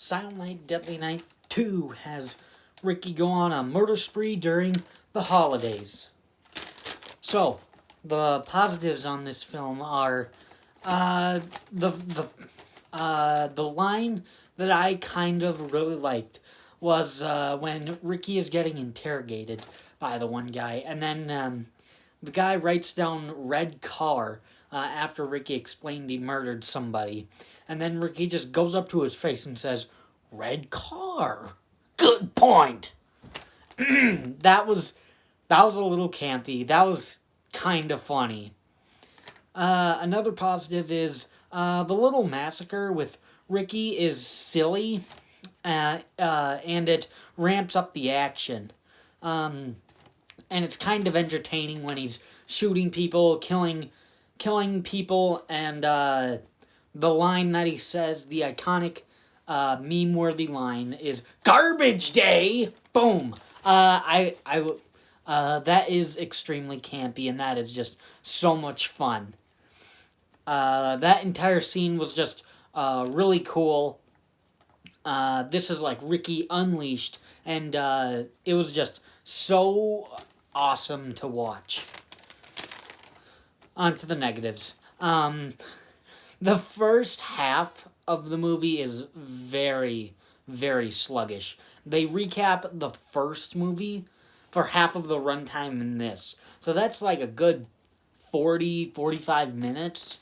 Silent Night, Deadly Night 2 has Ricky go on a murder spree during the holidays. So, the positives on this film are the line that I kind of really liked was when Ricky is getting interrogated by the one guy, and then the guy writes down red car after Ricky explained he murdered somebody. And then Ricky just goes up to his face and says, "Red car. Good point." that was a little campy. That was kind of funny. Another positive is the little massacre with Ricky is silly, and it ramps up the action. And it's kind of entertaining when he's shooting people, killing people, and the line that he says, the iconic meme-worthy line, is "Garbage Day!" Boom! That is extremely campy, and that is just so much fun. That entire scene was just really cool. This is like Ricky Unleashed, and it was just so awesome to watch. On to the negatives. The first half of the movie is very, very sluggish. They recap the first movie for half of the runtime in this. So that's like a good 45 minutes.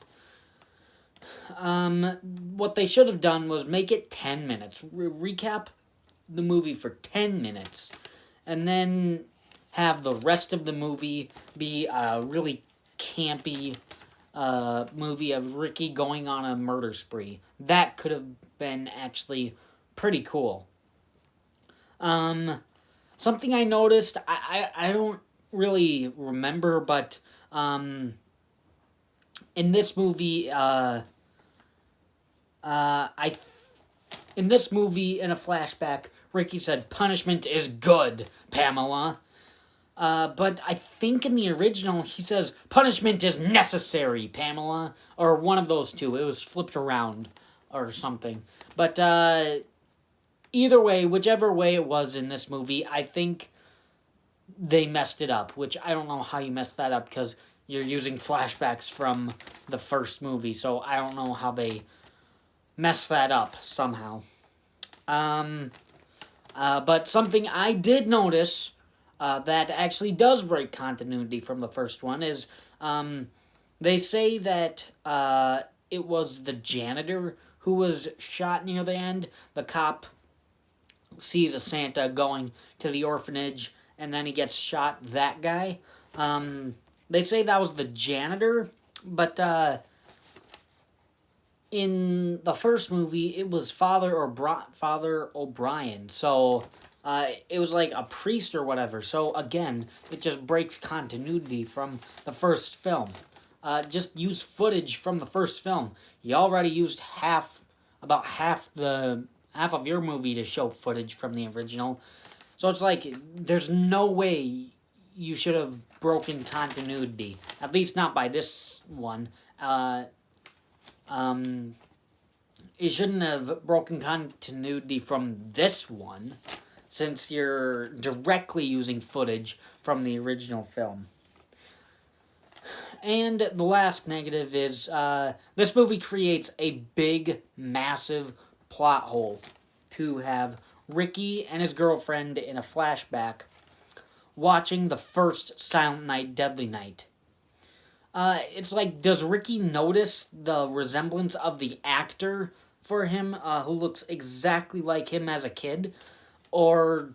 What they should have done was make it 10 minutes. Recap the movie for 10 minutes. And then have the rest of the movie be a really campy movie of Ricky going on a murder spree. That could have been actually pretty cool. Something I noticed, I don't really remember, but in this movie, in a flashback, Ricky said, "Punishment is good, Pamela." But I think in the original, he says, "Punishment is necessary, Pamela." Or one of those two. It was flipped around or something. But either way, whichever way it was in this movie, I think they messed it up. Which I don't know how you messed that up, because you're using flashbacks from the first movie. So I don't know how they messed that up somehow. But something I did notice that actually does break continuity from the first one is they say that it was the janitor who was shot near the end. The cop sees a Santa going to the orphanage, and then he gets shot. That guy. They say that was the janitor, but in the first movie, it was Father O'Brien. So it was like a priest or whatever. So again, it just breaks continuity from the first film. Just use footage from the first film. You already used half of your movie to show footage from the original. So it's like, there's no way you should have broken continuity. At least not by this one. You shouldn't have broken continuity from this one, since you're directly using footage from the original film. And the last negative is, this movie creates a big, massive plot hole to have Ricky and his girlfriend in a flashback watching the first Silent Night, Deadly Night. It's like, does Ricky notice the resemblance of the actor for him, who looks exactly like him as a kid? Or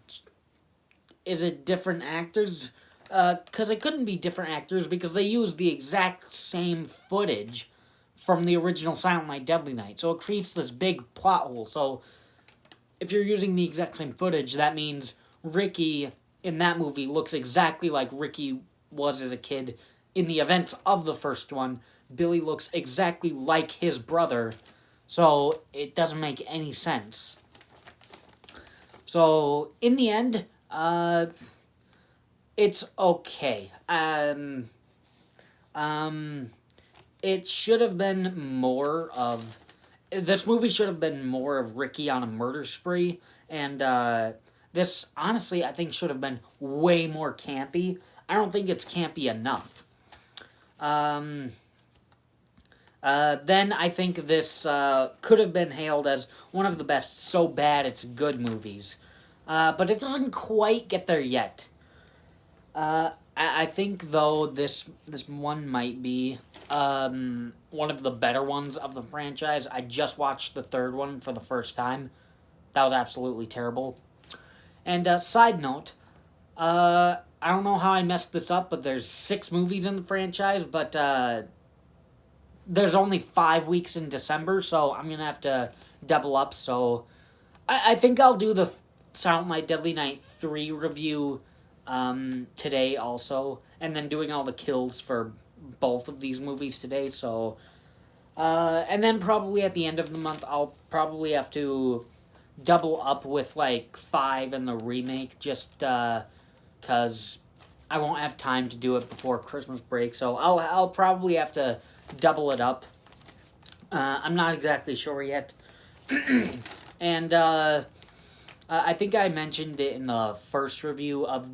is it different actors? Because it couldn't be different actors, because they used the exact same footage from the original Silent Night, Deadly Night. So it creates this big plot hole. So if you're using the exact same footage, that means Ricky in that movie looks exactly like Ricky was as a kid in the events of the first one. Billy looks exactly like his brother. So it doesn't make any sense. So in the end, it's okay. It should have been more of this movie should have been more of Ricky on a murder spree, and this honestly I think should have been way more campy. I don't think it's campy enough. Um, then I think this could have been hailed as one of the best so bad it's good movies. But it doesn't quite get there yet. I think though this one might be one of the better ones of the franchise. I just watched the third one for the first time. That was absolutely terrible. And side note, I don't know how I messed this up, but there's 6 movies in the franchise, but there's only 5 weeks in December, so I'm gonna have to double up. So I think I'll do the Silent Night, Deadly Night 3 review today also, and then doing all the kills for both of these movies today. So, and then probably at the end of the month, I'll probably have to double up with like 5 and the remake, just because I won't have time to do it before Christmas break. So I'll probably have to double it up. I'm not exactly sure yet. And I think I mentioned it in the first review of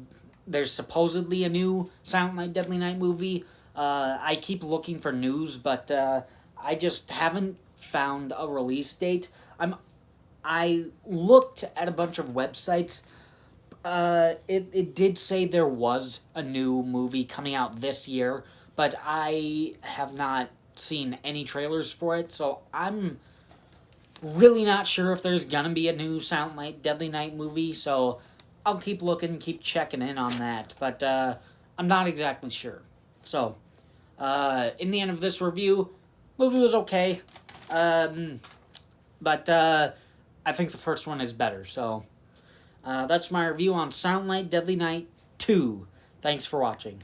there's supposedly a new Silent Night, Deadly Night movie. I keep looking for news, but I just haven't found a release date. I looked at a bunch of websites. It did say there was a new movie coming out this year, but I have not seen any trailers for it, so I'm really not sure if there's gonna be a new Silent Night, Deadly Night movie, so I'll keep looking, keep checking in on that, but I'm not exactly sure. So, in the end of this review, movie was okay, but I think the first one is better, so that's my review on Silent Night, Deadly Night 2. Thanks for watching.